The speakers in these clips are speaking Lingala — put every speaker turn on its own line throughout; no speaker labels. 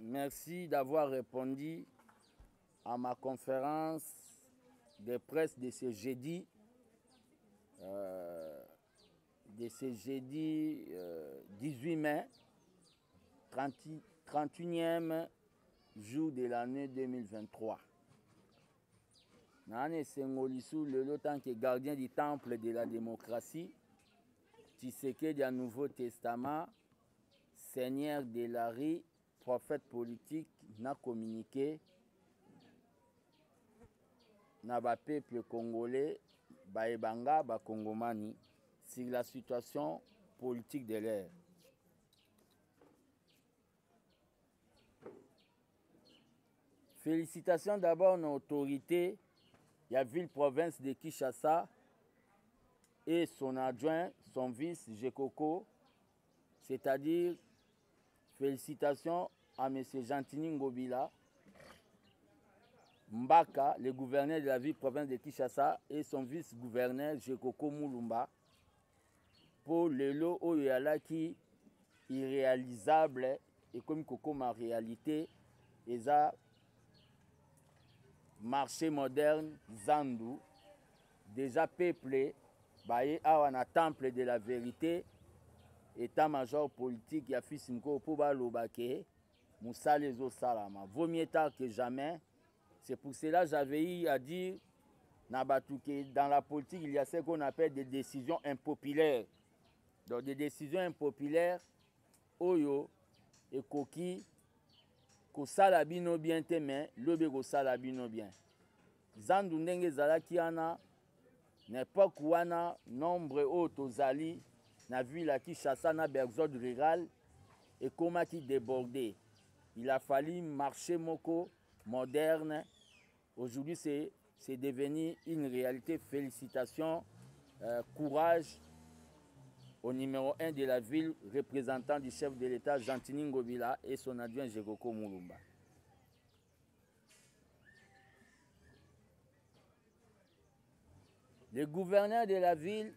merci d'avoir répondu à ma conférence de presse de ce jeudi. De ce jeudi 18 mai, 31e jour de l'année 2023. Nane Sengolisu, le tant que gardien du temple de la démocratie, Tshisekedi du Nouveau Testament, Seigneur de la rue, prophète politique, n'a communiqué na ba peuple congolais, ba ebanga, ba congomani, sur la situation politique de l'air. Félicitations d'abord aux autorités, la ville-province de Kinshasa et son adjoint, son vice, Jekoko, c'est-à-dire félicitations à M. Gentini Ngobila, Mbaka, le gouverneur de la ville-province de Kinshasa, et son vice-gouverneur, Jekoko Moulumba, pour le lot Oyalaki irréalisable et comme Koko ma réalité, et ça, marché moderne, Zandu, déjà peuplé, baye awana temple de la vérité, état-major politique, ya fils Mko Pouba Lobake, Moussa Lezo Salama. Vaut mieux tard que jamais. C'est pour cela que j'avais eu à dire, dans la politique, il y a ce qu'on appelle des décisions impopulaires. Donc des décisions impopulaires, Oyo et Koki, Kosala bino bien teme, lobe kosala bino bien. Zandu ndenge zalaki ana, n'époque wana, nombre otozali, na ville à Kinshasa, na exode rural, et comment qui débordé. Il a fallu marcher moko moderne. Aujourd'hui, c'est devenu une réalité. Félicitations, courage au numéro 1 de la ville, représentant du chef de l'État, Gentini Ngobila, et son adjoint, Jekoko Moulumba. Le gouverneur de la ville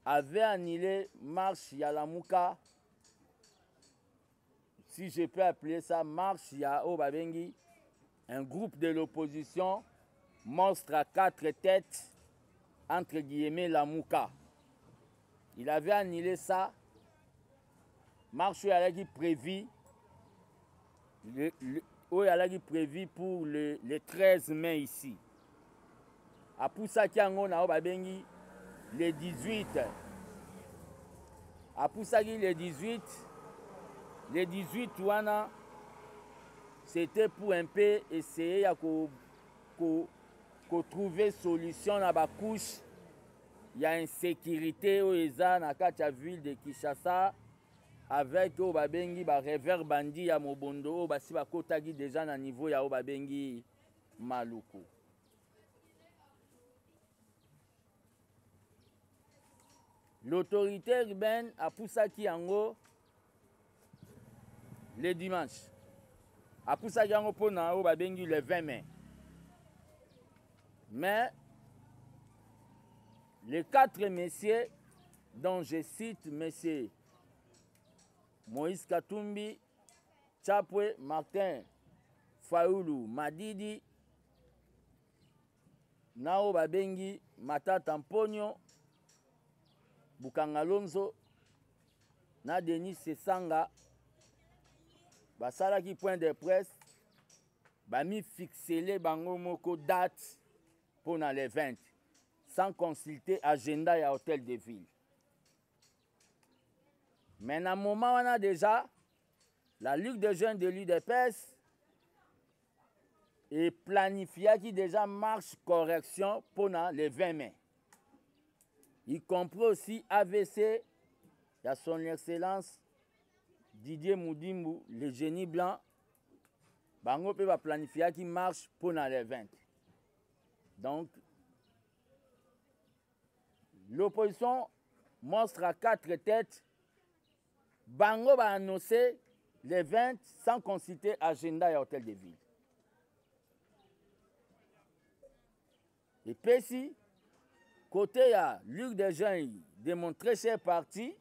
avait annulé marche Yalamouka, si je peux appeler ça marche ya Obabengi, un groupe de l'opposition, monstre à 4 têtes, entre guillemets Lamouka. Il avait annulé ça, marche Yalagi prévu, prévu pour le 13 mai ici. A Poussa Kiango na Obabengi, le 18. A Poussagi le 18. Le 18, wana, c'était pour un peu essayer de trouver solution à la couche. Il y a une sécurité au Eza, dans la ville de Kinshasa, avec Obabengi, Revers Bandi, ya Mobondo, Basi Bakotagi déjà à niveau ya Obabengi Maluku. L'autorité urbaine a poussé Kiango le dimanche. A poussé Kiango pour Obabengi le 20 mai. Mais les 4 messieurs, dont je cite messieurs Moïse Katumbi, Chapwe, Martin Faoulou, Madidi, Nao Babengi, Matata Mponyo, Bukangalonzo, na Denis Sesanga, basalaki point de presse, bami fixé bango moko date pour les 20, sans consulter agenda et hôtel de ville. Mais dans le moment où on a déjà la Ligue des jeunes de l'UDPS et planifié qui déjà marche correction pour les 20 mai. Y compris aussi AVC, il y a son excellence Didier Moudimbu, le génie blanc, bango peut planifier qui marche pour les 20. Donc, l'opposition monstre à 4 têtes, bango va annoncer les 20 sans consulter agenda et hôtel de ville. Et puis si, côté à Ligue des jeunes démontré ses partis,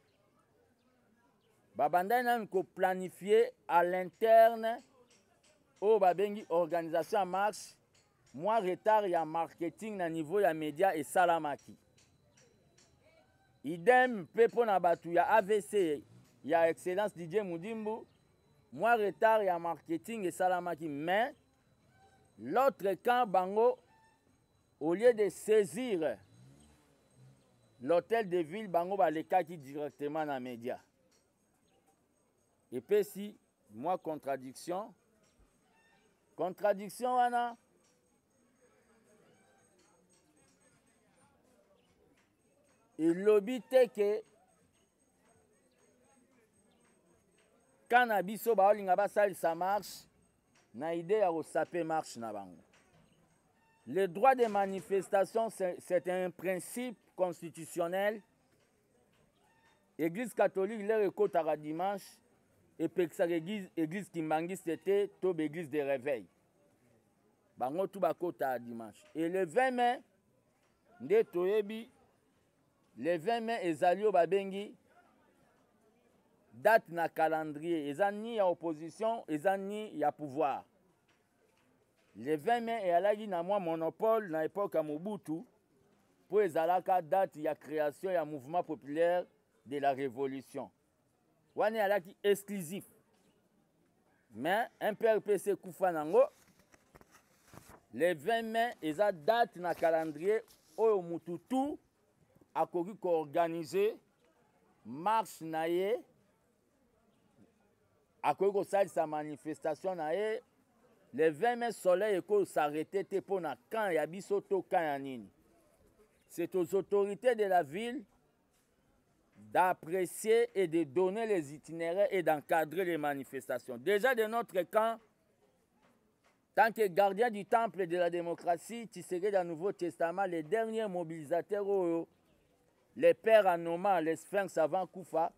babandai nanu planifier à l'interne oyo babengi organisation ya marche mwa retard ya marketing na niveau ya média esalamaki. Idem mpe mpo na bato ya AVC ya excellence Didier Mudimbu mwa retard ya marketing esalamaki, mais l'autre camp bango au lieu de saisir l'hôtel de ville bango balekaki directement na média. Epesi mwa contradiction wana elobi te ke kana biso baolinga basalisa marche na idée ya kosape marche na bango. Le droit de manifestation, c'est un principe constitutionnel. Église catholique leur ekotaka dimanche epekisaka église kimbangiste te to église de réveil. Bango tu bakota dimanche. Et le 20 mai, nde toyebi, le 20 mai ezali oyo babengi date na calendrier. Eza ni ya opposition, eza ni ya pouvoir. Le 20 mai eyalaki na mwa monopole na époque ya Mobutu po ezalaka date ya création ya mouvement populaire de la révolution. Wana eyalaki exclusif. Mais un PRPC kufa nango. Le 20 mai eza date na calendrier oyo mututu akoki koorganize marche na ye, akoki kosalisa manifestation na ye. Le 20 mai soleil eko s'arrêter te pour na camp ya biso to camp ya nini. C'est aux autorités de la ville d'apprécier et de donner les itinéraires et d'encadrer les manifestations. Déjà de notre camp, tant que gardien du temple de la démocratie, Tshisekedi dans le Nouveau Testament, les derniers mobilisateurs, les pères Anoma, les sphinx avant Koufa,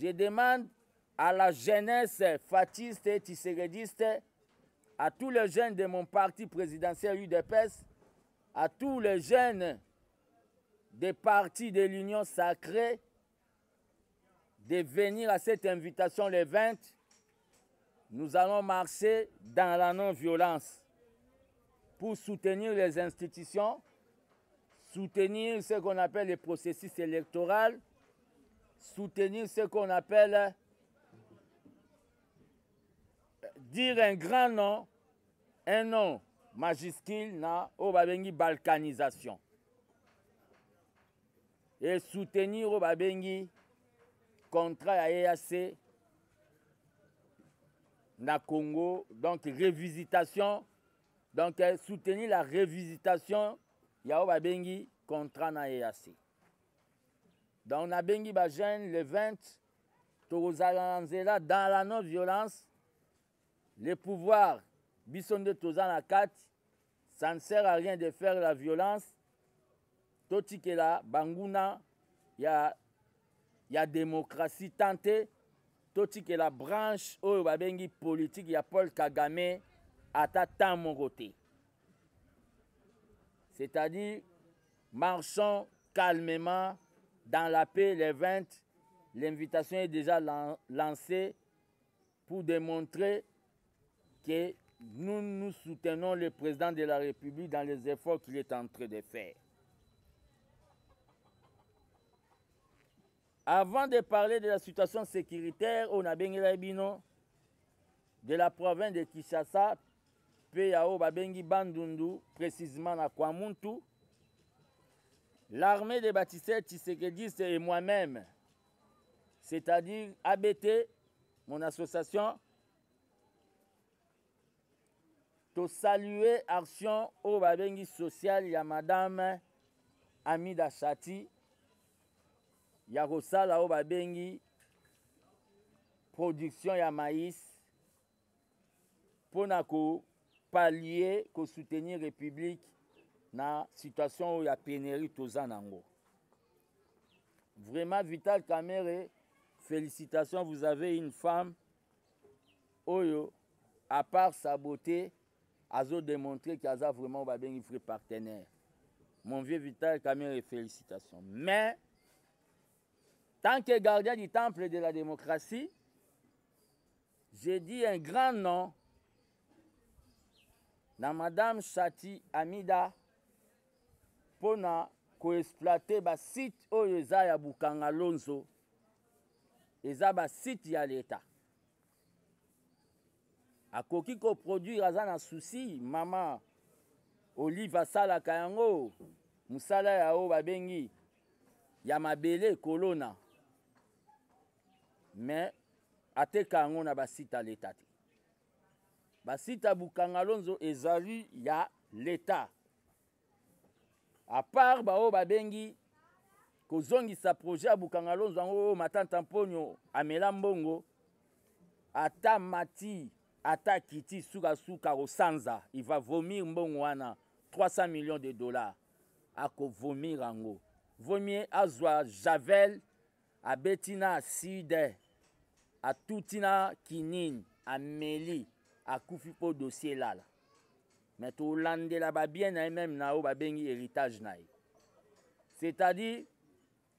je demande à la jeunesse fatiste et tshisekidiste, à tous les jeunes de mon parti présidentiel UDPS, à tous les jeunes des partis de l'Union sacrée, de venir à cette invitation le 20. Nous allons marcher dans la non-violence pour soutenir les institutions, soutenir ce qu'on appelle le processus électoral, soutenir ce qu'on appelle dire un grand nom, un nom majuscule na obabengi balkanisation. Et soutenir obabengi contrat à EAC na Congo, donc révisitation, donc soutenir la révisitation ya obabengi contrat na EAC. Donc na bengi ba jeune le 20 tozalanzela dans la non-violence. Le pouvoir, bisonde tozan la 4, ça ne sert à rien de faire la violence. Toti que la banguna, il y a démocratie tentée. Toti que la branche oyo babengi politique, il y a Paul Kagame à mon côté. C'est-à-dire, marchons calmement dans la paix les 20. L'invitation est déjà lancée pour démontrer que nous soutenons le président de la République dans les efforts qu'il est en train de faire. Avant de parler de la situation sécuritaire, on a Bino de la province de Kinshasa, Peyao Babengi Bandundu, précisément à Kwamuntu, l'armée des bâtisseurs tshisekidistes et moi-même, c'est-à-dire ABT, mon association, to saluer action au babengi social ya madame Amida Chati ya kosala au babengi production ya maïs pour na ko pallier ko soutenir république na situation ya pénurie toza nango. Vraiment Vital Kamerhe, félicitations, vous avez une femme oyo à part sa beauté a démontré qu'il a vraiment un vrai partenaire. Mon vieux Vital Kamerhe, félicitations. Mais, tant que gardien du temple de la démocratie, j'ai dit un grand nom na Madame Chati Amida pour exploiter ba site oyo eza ya Bukanga Lonzo, eza ba site ya l'État. Akoki ko produire aza na souci, mama Olive asalaka yango musala ya o babengi ya mabele kolona, mais ateka yango na basite ya l'État te. Basite ya Bukanga Lonzo ezali ya l'État. À part bao babengi kozongisa projet ya Bukanga Lonzo yango matanta mponyo amela mbongo, ata mati ata kiti suka kosanza, il va vomir mbongo wana 300 millions de dollars. Ako vomir yango. Vomir azwa javel, abetina aside, atutina kinini, ameli, akufi po dossier lala. Mais to landela ba bien na même na o ba bengi héritage na. C'est-à-dire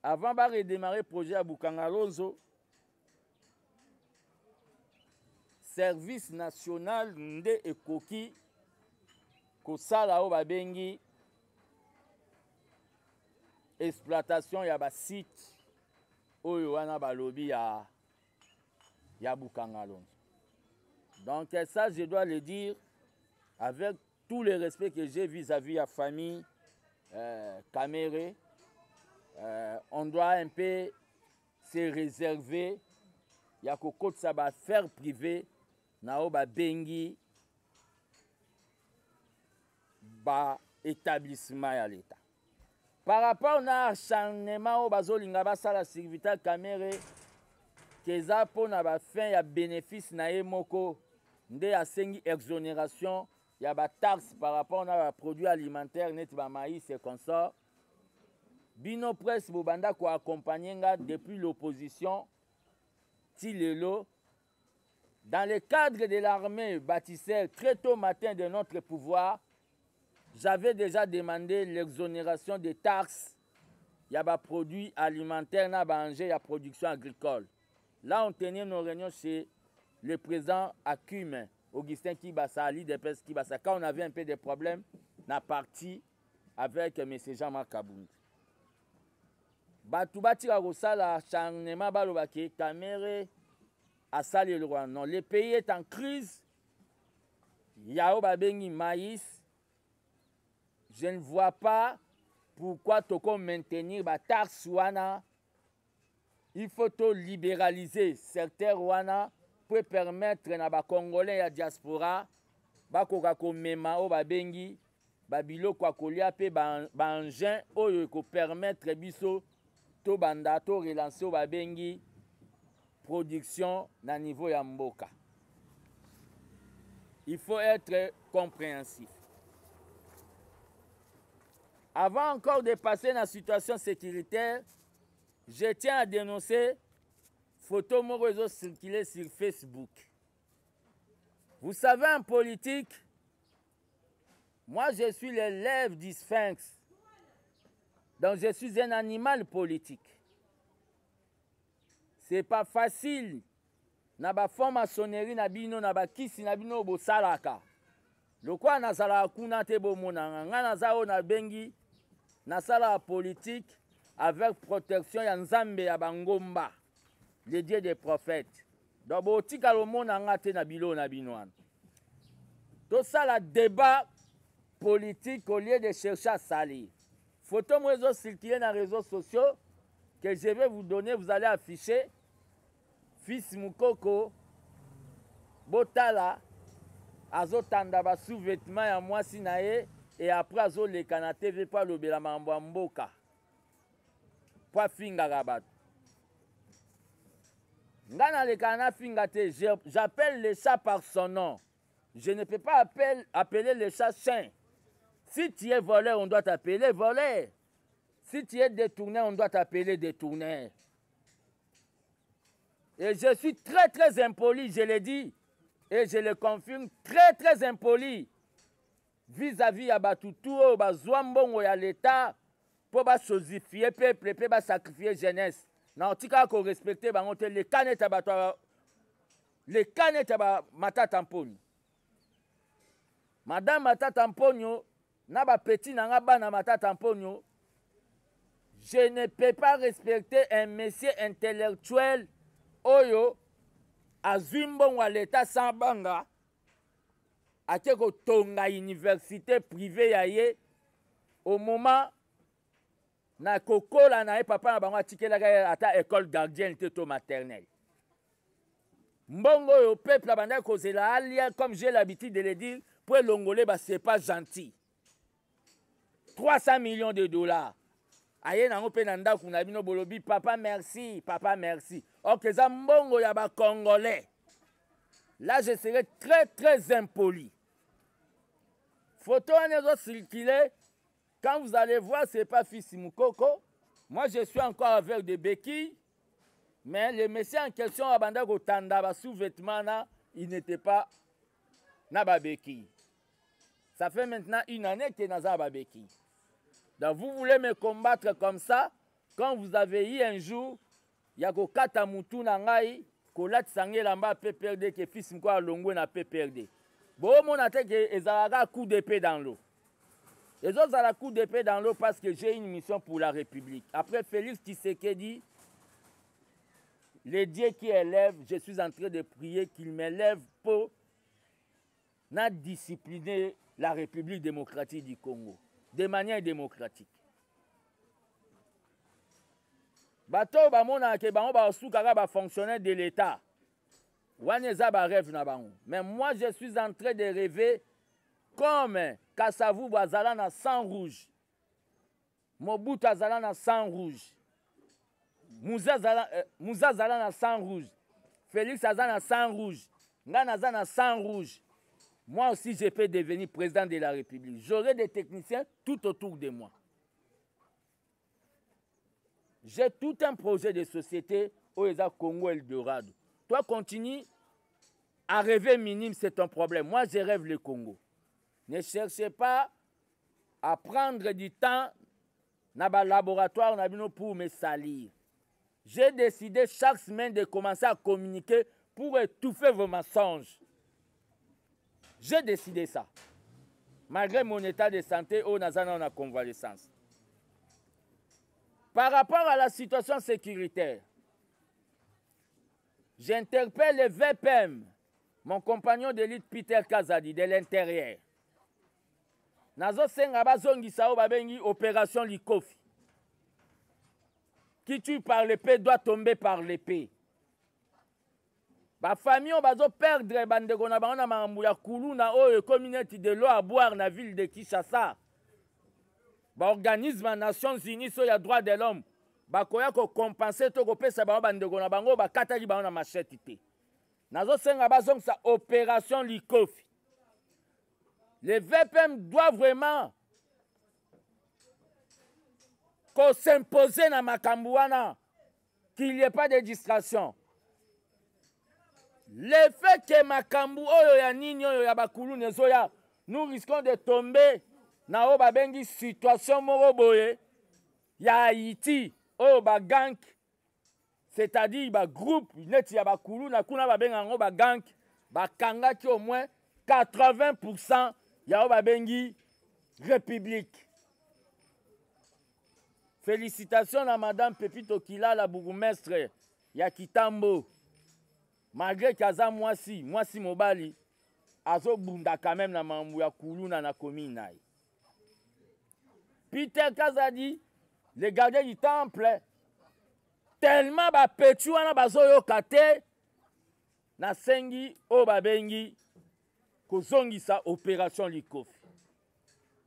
avant de redémarrer projet à Bukanga Lonzo, service national nde ekoki kosala o ba bengi exploitation ya ba site oyo wana balobi ya Bukanga Lonzo. Donc ça je dois le dire avec tout le respect que j'ai vis-à-vis de la famille Kamere. On doit un peu se réserver. Il y a que ça va faire privé na o ba bengi ba établissement à l'État. Par rapport à acharnement au bazolinga basala serviteur Kamere keza pona ba fin ya bénéfice na emoko nde asengi exonération ya ba taxe par rapport à produits alimentaires net ba maïs et consorts. Bino presse bobanda ko accompagner nga depuis l'opposition Tilelo dans le cadre de l'armée bâtisseur très tôt matin de notre pouvoir. J'avais déjà demandé l'exonération des taxes il y a des produits alimentaires na banger ya production agricole. Là on tenait nos réunions chez le président Akume Augustin Kibasa, Ali Depes Kibasa, quand on avait un peu de problèmes, on a parti avec M. Jean-Marc Kabound. Batubati Rosala, Chanema Balobake, Kamere, Asali le roi. Non, le pays est en crise. Yao Babengi maïs. Je ne vois pas pourquoi Toko maintenir la taxe Wana. Il faut tout libéraliser certains Wana pour permettre à les Congolais et à la diaspora de mema o babengi babilo kwa kolia pe bangin oyo ko permettre biso to banda to relancer o babengi production na niveau ya mboka. Il faut être compréhensif. Avant encore de passer dans la situation sécuritaire, je tiens à dénoncer photo mon réseau circulé sur Facebook. Vous savez, en politique, moi je suis l'élève du Sphinx. Donc je suis un animal politique. C'est pas facile. Na ba franc-maçonnerie na bino na ba kisi na bino bo salaka. Lokwa na sala kuna te bo monanga ngana zao na bengi na sala politique avec protection ya Nzambe ya bangomba, le Dieu des prophètes. Donc bo tika lo monanga te na bilo na binoan. Tout ça la débat politique au lieu de chercher à salir. Photo moi réseaux circuler dans les réseaux sociaux que je vais vous donner, vous allez afficher. Fils Mukoko Botala azotanda ba sous-vêtements ya mwasi na ye et après azoleka na TV pa lobela mambo ya mboka pa finga rabat. Ngana leka na finga te, j'appelle le chat par son nom. Je ne peux pas appeler le chat chien. Si tu es voleur, on doit t'appeler voleur. Si tu es détourné, on doit t'appeler détourné. Et je suis très très impoli, je l'ai dit, et je le confirme, très très impoli vis-à-vis à Batutuo, Bazouambongo et à l'État pour sosifier peuple, pour sacrifier jeunesse. na otika ko respecter bango te le kaneta bato le kaneta ba Matata Mponyo. Madame Matata Mponyo na ba petit na nga bana Matata Mponyo. Je ne peux pas respecter un monsieur intellectuel oyo azumbon wa l'état sans banga ake ko tonga université privée ya ye au moment na kokola na ye papa na bango atikelaka ata école gardienne te to maternelle. Mbongo yo peuple abanda kozela alia comme j'ai l'habitude de le dire pour l'ongolais bah c'est pas gentil. 300 millions de dollars. Aye nango pe nanda kuna bino bolobi papa merci, papa merci. Ok za mbongo ya ba congolais. Là je serai très impoli. Photo anezo circuler. Quand vous allez voir, c'est pas Fils Moukoko. Moi, je suis encore avec des béquilles. Mais le monsieur en question, Abanda Gotanda, sous-vêtement, il n'était pas na béquille. Ça fait maintenant une année qu'il est dans la béquille. Donc, vous voulez me combattre comme ça, quand vous avez eu un jour, il y a Kata Moutou Nangai, Kolat Sangé Lamba PPRD, que Fils Moukoko Longo na PPRD. Bon, mon attaque, ils ont un coup d'épée dans l'eau. Les autres ont la coup d'épée dans l'eau parce que j'ai une mission pour la République. Après Félix Tshisekedi, le Dieu qui élève, je suis en train de prier qu'il m'élève pour discipliner la République démocratique du Congo de manière démocratique. Bato bamona ke bango ba soukara ba fonctionnaire de l'État. Waneza ba rêve na bango. Mais moi je suis en train de rêver comme Kassavou Bazala na sang rouge. Mobutu Azala na sang rouge. Moussa Zala na sang rouge. Félix Azala na sang rouge. Ngana Azala na sang rouge. Moi aussi, je peux devenir président de la République. J'aurai des techniciens tout autour de moi. J'ai tout un projet de société au Congo Eldorado. Toi, continue à rêver minime, c'est ton problème. Moi, je rêve le Congo. Ne cherchez pas à prendre du temps dans le laboratoire pour me salir. J'ai décidé chaque semaine de commencer à communiquer pour étouffer vos mensonges. J'ai décidé ça. Malgré mon état de santé, on a convalescence. Par rapport à la situation sécuritaire, j'interpelle le VPM, mon compagnon d'élite Peter Kazadi, de l'intérieur. Nazo senga bazongi sao babengi opération Likofi. Qui tue par l'épée doit tomber par l'épée. Ba famille on bazo perdre bandeko na bango na mambu ya kulu na oyo communauté de l'eau à boire na ville de Kinshasa. Ba organisme Nations Unies so ya droit de l'homme. Ba koya ko compenser to ko pesa bango bandeko na bango ba kataki bango na machette te. Nazo senga bazongi sa opération Likofi. Les VPM doivent vraiment s'imposer dans Makambouana, qu'il n'y ait pas de distraction. Le fait que Makambu oyo ya nini oyo ya bakulu nezoya, nous risquons de tomber dans une situation moroboye ya Haïti oyo ba gang, c'est-à-dire ba groupe net ya bakulu na kuna ba benga ba gang ba kanga ki au moins 80% ya ba bengi république. Félicitations à Madame Pepito Kila, la bourgmestre ya Kitambo. Malgré qu'Aza Mwasi Mobali, Azo Bunda quand même na mambu ya Kuluna na commune. Peter Kazadi, le gardien du temple, tellement ba petu wana bazo yo kate na sengi o babengi kozongisa opération Likofi.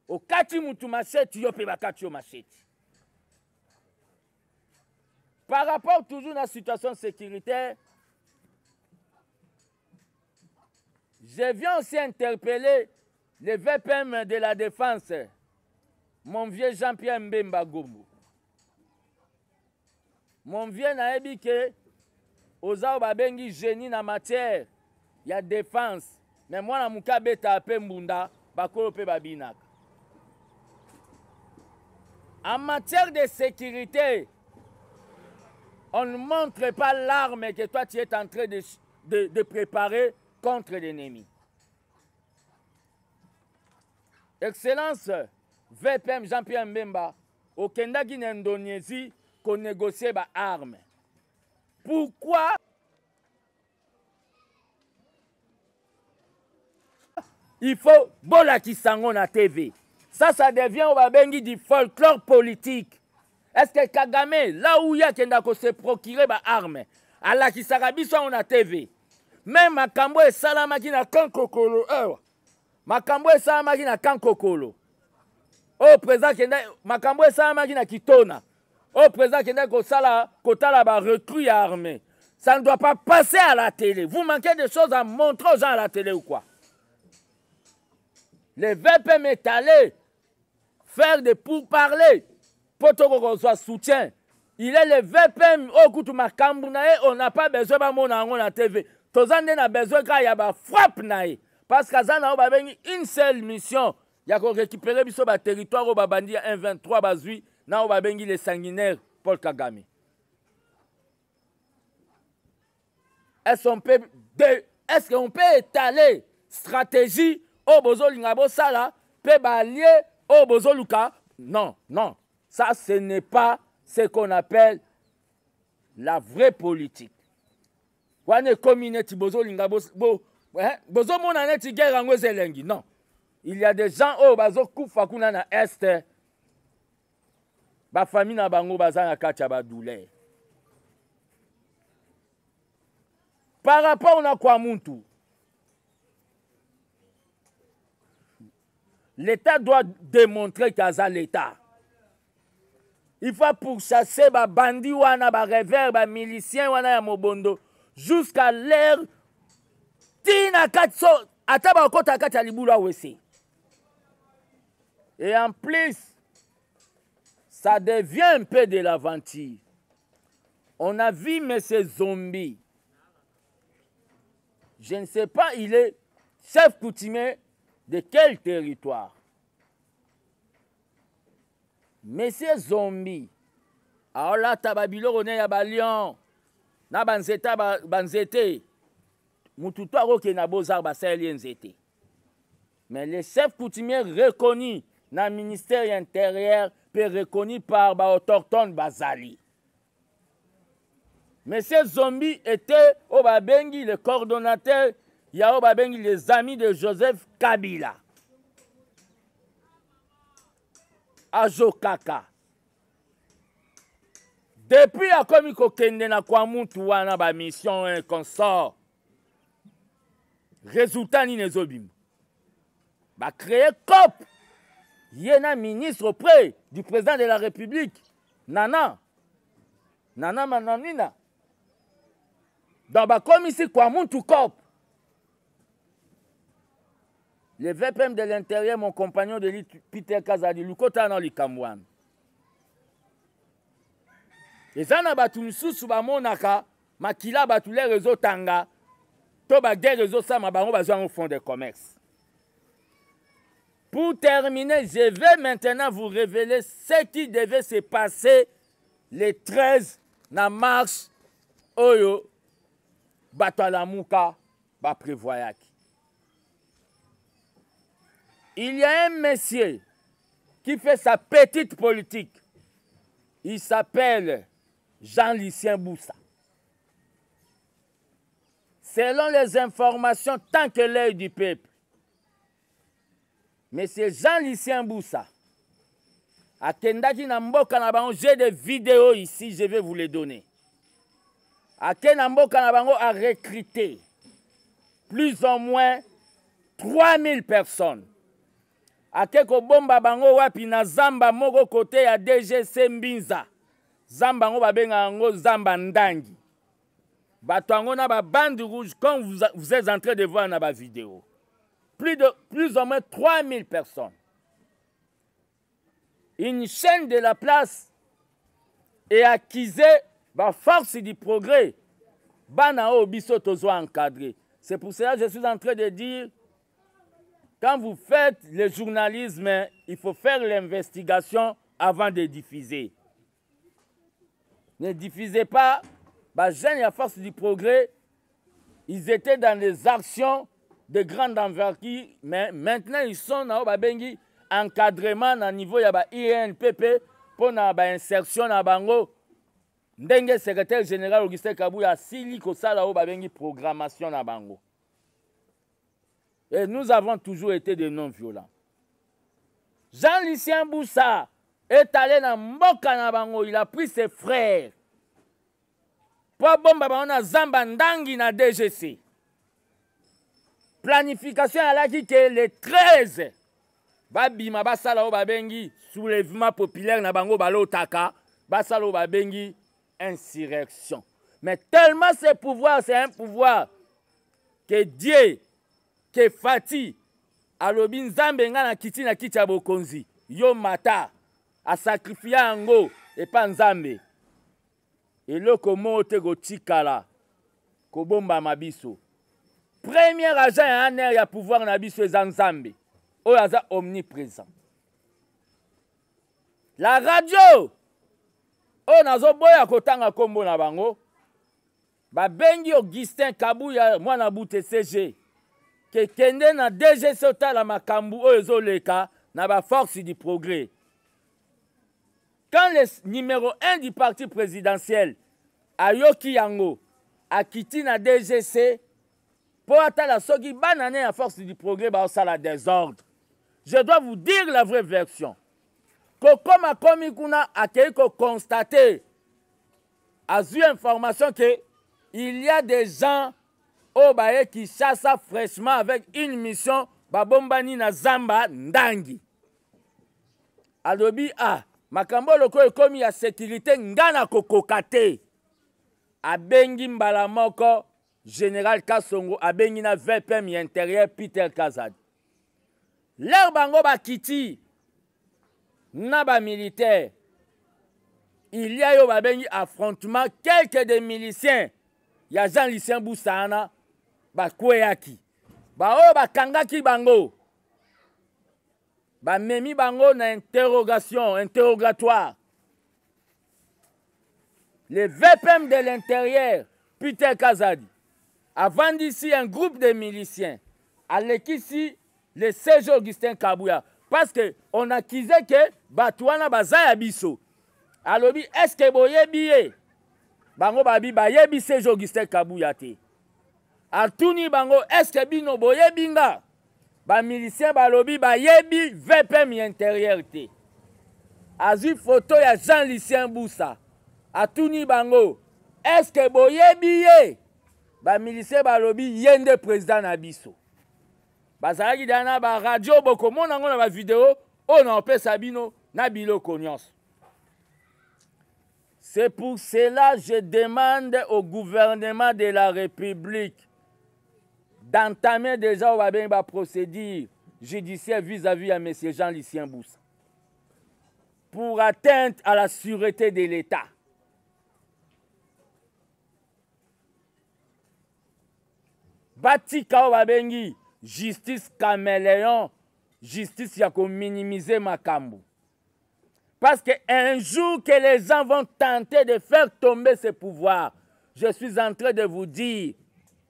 O kati mutu macheti yo pe bakati yo macheti. Par rapport toujours à la situation sécuritaire, je viens aussi interpeller le VPM de la Défense, mon vieux Jean-Pierre Mbemba Gombo. Mon vieux naebi ke oza babengi génie na matière ya défense, mais moi na mukabe tape mbunda bakolo pe babinaka. En matière de sécurité, On ne montre pas l'arme que toi tu es en train de préparer contre l'ennemi. Excellence, VPM Jean-Pierre Mbemba, au Kenda en Indonésie, qu'on négocie des armes. Pourquoi il faut bolaki sango na TV? Ça devient au babengi du folklore politique. Est-ce que Kagame, là où il y a Kenda ko se procurer des armes, ala ki sarabiso on a TV. Même makambo e salamaki na kankokolo. Makambo e salamaki na kankokolo. Au président Kenda makambo e salamaki na Kitona. Au président Kenda ko sala kotala ba recrue armée. Ça ne doit pas passer à la télé. Vous manquez de choses à montrer aux gens à la télé ou quoi? Les VPM est allé faire des pourparlers pour qu'on soit soutien. Il est le VPM au coup de on n'a pas besoin de mon à la TV. Tous les gens ont besoin qu'il y ait une frappe. Parce que ça a une seule mission. Il y a qu'on récupérer le territoire au Babandi 1-23 Bazui, na au les sanguinaires Paul Kagame. Est-ce qu'on peut étaler stratégie au Bozo Lingabo Sala, peut balier au Bozo Luka? Non, non. Ça, ce n'est pas ce qu'on appelle la vraie politique. Non. Il y a des gens au Bazo Koufakuna na Est. Ba famille na bango bazana kacha ba douleur. Par rapport à quoi Muntu, l'État doit démontrer qu'il y a l'État. Il faut pourchasser les bandits, les revers, les miliciens, les mobondo, jusqu'à l'ère et en plus, ça devient un peu de l'aventure. On a vu M. Zombi. Je ne sais pas, il est chef coutumier de quel territoire? Monsieur Zombi. Alors là, tababilo on est à Balion. Na banzeta banzete. Mututo roke na bozar baselien zete. Mais le chef coutumier reconnu dans le ministère intérieur peut reconnu par autochtone Bazali. Monsieur Zombi était au Babengi le coordonnateur, il y a au Babengi les amis de Joseph Kabila. Ajokaka. Depuis à komi kokende na kwa muntu wana ba mission un consort. Résultat ni nezobim. Ba créer COP. Yena ministre auprès du président de la République. Nana Mananina. Dans ba commission kwa muntu COP. Le VPM de l'intérieur, mon compagnon de l'île Peter Kazadi, Lukota dans l'Ikamouan. Et ça n'a pas tout le sous monaka, makila ba tous les réseaux tanga, toba des réseaux ça m'a besoin au fond de commerce. Pour terminer, je vais maintenant vous révéler ce qui devait se passer le 13 na marche Oyo Batalamuka ba prévoyaki. Il y a un monsieur qui fait sa petite politique. Il s'appelle Jean-Lucien Boussa. Selon les informations, tant que l'œil du peuple, monsieur Jean-Lucien Boussa, à Kendaki Namboka Nabango, j'ai des vidéos ici, je vais vous les donner. À Kenamboka Nabango a recruté plus ou moins 3000 personnes. Akeko bomba bango wapi na zamba moko côté ya DGC Mbinza. Zamba ngo babenga ngo zamba ndangi. Bato ngo na ba bande rouge comme vous êtes en train de voir na ba vidéo. Plus ou moins 3000 personnes. Une chaîne de la place est accusée par force du progrès. Bana o biso tozo encadré. C'est pour cela que je suis en train de dire quand vous faites le journalisme, il faut faire l'investigation avant de diffuser. ne diffusaient pas. Les jeunes à force du progrès, ils étaient dans des actions de grande envergure, mais maintenant ils sont dans le encadrement au niveau de l'INPP pour l'insertion dans bango. Ndenge secrétaire général Augustin Kabouya sili kosala o babengi programmation na bango. Et nous avons toujours été des non-violents. Jean-Lucien Boussa est allé dans Mboka na bango, il a pris ses frères. Pour bomba bango Zamba Ndangi na DGC. Planification à la qui que le 13 babima basala o babengi soulèvement populaire na bango balotaka basala o babengi insurrection. Mais tellement ce pouvoir, c'est un pouvoir que Dieu, que Fati, alobi nzambe nga na kiti ya bokonzi, yo mata, a sacrifié ango, et pas nzambe. Et le komo te go tikala, ko bomba mabiso. Premier agent en air ya pouvoir na biso eza nzambe, oyo aza omniprésent. La radio, on a zoboya kotanga kombo na bango. Babengi Augustin Kabouya mwana boute CG. Ke kende na DGC otala makambu oyo ezoleka na ba force du progrès. Quand le numéro 1 du parti présidentiel ayoki yango akiti na DGC pour atala soki banane à force du progrès ba osala désordre. Je dois vous dire la vraie version. Comme a commis kuna akei ko constater a eu information que il y a des gens au baye qui chassent fraîchement avec une mission babombani na Zamba Ndangi. Alobi makambo loko ekomi ya sécurité ngana kokokate. Abengi mbala moko Général Kasongo abengi na VPM intérieur Peter Kazadi. Leur bango bakiti na ba militaire. Il y a yo babengi affrontement quelques des miliciens. Ya Jean-Lucien Boussana bakweyaki. Ba o bakangaki bango. Ba memi bango na interrogatoire. Le VPM de l'intérieur, Peter Kazadi, avant d'ici un groupe de miliciens, avec ici le CG Augustin Kabouya. Parce qu'on accusait que Batouana Bazaya Bisso. Alors, est-ce que boyebi bango babi bayebi CG Augustin Kabouya te? Atuni bango, est-ce que bino boyebi nga? Ba milicien balobi bayebi VPM intérieur te. Azu photo ya Jean-Lucien Boussa. Atuni bango, est-ce que boyebi ye? Ba milicien balobi yende président na biso. Bazalaki dana ba radio boko mona ngona ba vidéo on en peut sabino na biloko nyonso. C'est pour cela que je demande au gouvernement de la République d'entamer déjà une procédure judiciaire vis-à-vis de M. Jean-Lucien Boussa pour atteinte à la sûreté de l'État. Batika wabengi justice caméléon, justice ya ko minimiser makambo. Parce qu'un jour que les gens vont tenter de faire tomber ce pouvoir, je suis en train de vous dire,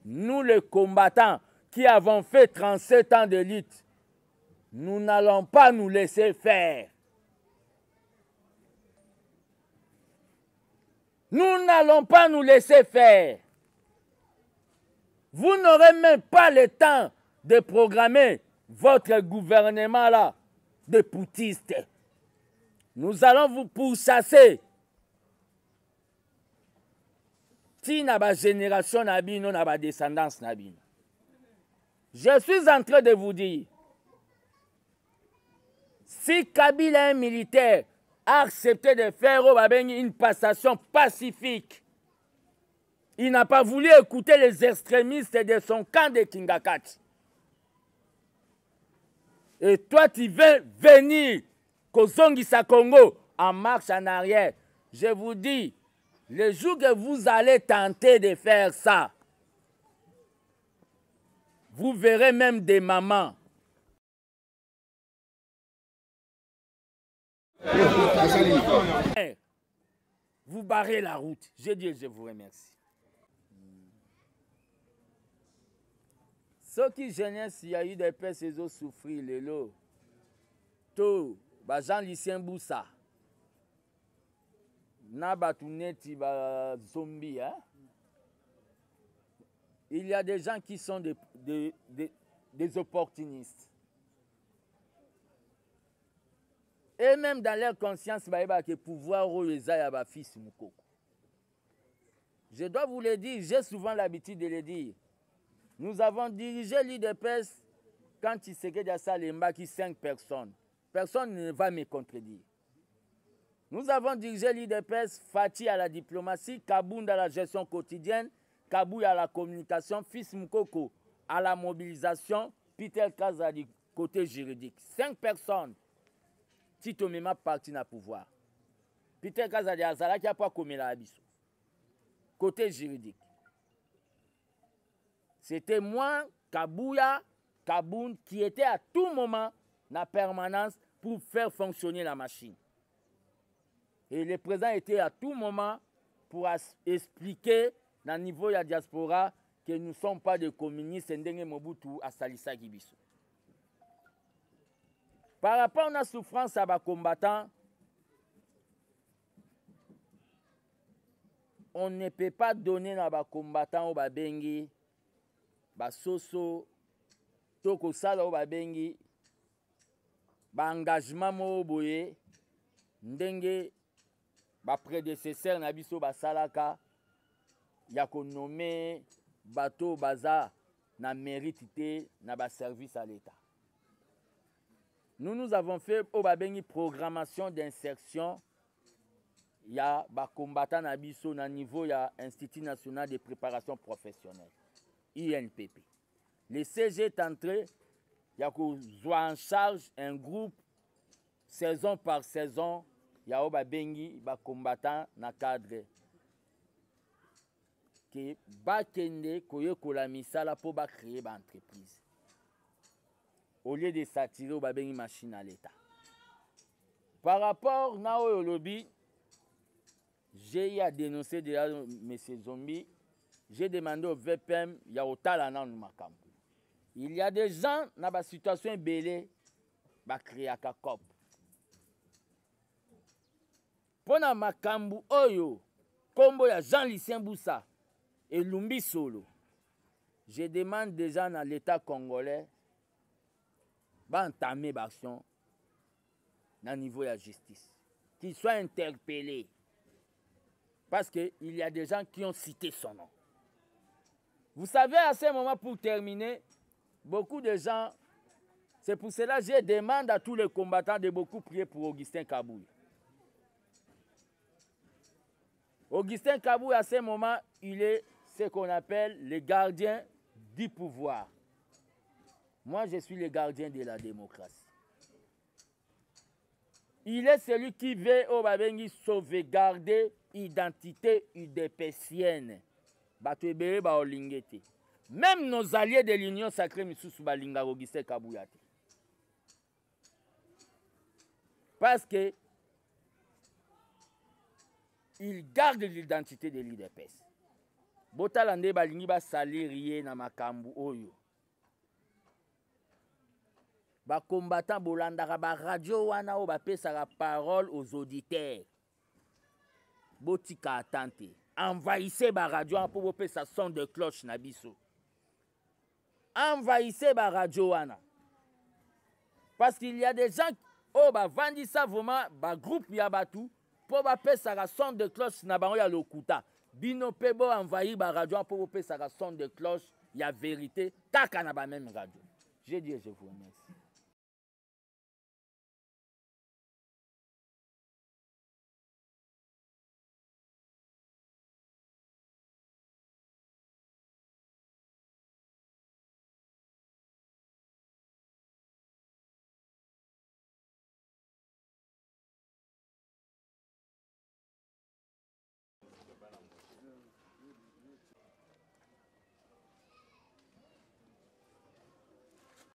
nous les combattants qui avons fait 37 ans de lutte, nous n'allons pas nous laisser faire. Nous n'allons pas nous laisser faire. Vous n'aurez même pas le temps de programmer votre gouvernement là de poutistes. Nous allons vous pourchasser. Si na ba génération nabino, na ba descendance nabino. Je suis en train de vous dire, si Kabila, un militaire, a accepté de faire une passation pacifique, il n'a pas voulu écouter les extrémistes de son camp de Kingakati. Et toi, tu veux venir Kozongisa Congo en marche en arrière. Je vous dis, le jour que vous allez tenter de faire ça, vous verrez même des mamans. vous barrez la route. Je dis, je vous remercie. Ceux qui jeunesse, il y a eu des pères, ils ont souffert, les lots. Tout, Jean-Lucien Boussa. Nabatuneti, zombie, hein? Il y a des gens qui sont des opportunistes. Et même dans leur conscience, il y a que pouvoir fils Moukoko. Je dois vous le dire, j'ai souvent l'habitude de le dire. Nous avons dirigé l'UDPS quand il s'est à Salemba qui 5 personnes. Personne ne va me contredire. Nous avons dirigé l'UDPS, Fati à la diplomatie, Kabound à la gestion quotidienne, Kabouy à la communication, Fils Moukoko à la mobilisation, Peter Kaza du côté juridique. 5 personnes. Tito Mema parti na pouvoir. Peter Kaza de Azala qui a pas commis la abisso. Côté juridique. C'était moi, Kabouya, Kabound, qui était à tout moment en permanence pour faire fonctionner la machine. Et le président était à tout moment pour expliquer dans le niveau de la diaspora que nous ne sommes pas des communistes, Ndenge Mobutu à Salissa Kibiso. Par rapport à la souffrance à nos combattants, on ne peut pas donner à nos combattants au Babengi, Basoso, Toko Sala au Babengi, Engagement Moboye, Ndenge, prédécesseur Nabiso Basalaka, Yako nommé Bateau Baza, na mérité, na ba service à l'État. Nous avons fait au Babengi programmation d'insertion. Il y a des combattants à niveau, il y a Institut national de préparation professionnelle, INPP. Le CG est entré, il y a en charge un groupe, saison par saison, il y a des combattants dans le cadre. Qui bakende koyekola misala pour créer une entreprise. Au lieu de s'attirer au une machine à l'État. Par rapport au lobby, j'ai dénoncé déjà M. Zombi, j'ai demandé au VPM, il y a au talent dans Makambu. Il y a des gens dans la situation belée, qui créent un COP. Pour Makambu, Oyo, Kombo ya Jean-Lucien Boussa et Lumbi Solo, je demande déjà dans l'État congolais d'entamer l'action au niveau de la justice, qu'ils soient interpellés. Parce qu'il y a des gens qui ont cité son nom. Vous savez, à ce moment, pour terminer, beaucoup de gens, c'est pour cela que je demande à tous les combattants de beaucoup prier pour Augustin Kabouy. Augustin Kabouy, à ce moment, il est ce qu'on appelle le gardien du pouvoir. Moi, je suis le gardien de la démocratie. Il est celui qui veut au Babengi sauvegarder l'identité udépécienne. Même nos alliés de l'Union sacrée, Missoussou Balinga Augustin Kabouy. Parce que il garde l'identité de l'UDPS. Botalande balingi ba salirié na makambu oyo. Ba combattant bolandaka ba radio wana o ba pesaka parole aux auditeurs. Botika attente. Envahissez ba radio pour bo pesa son de cloche na biso. Envahissez ba radio wana. Parce qu'il y a des gens oh ba vandi ça vraiment ba groupe ya batu pour ba pesa son de cloche na bango ya lokuta. Bino pebo envahir ba radio pour pesa son de cloche, il y a vérité, taka na ba même radio. Je dis je vous remercie.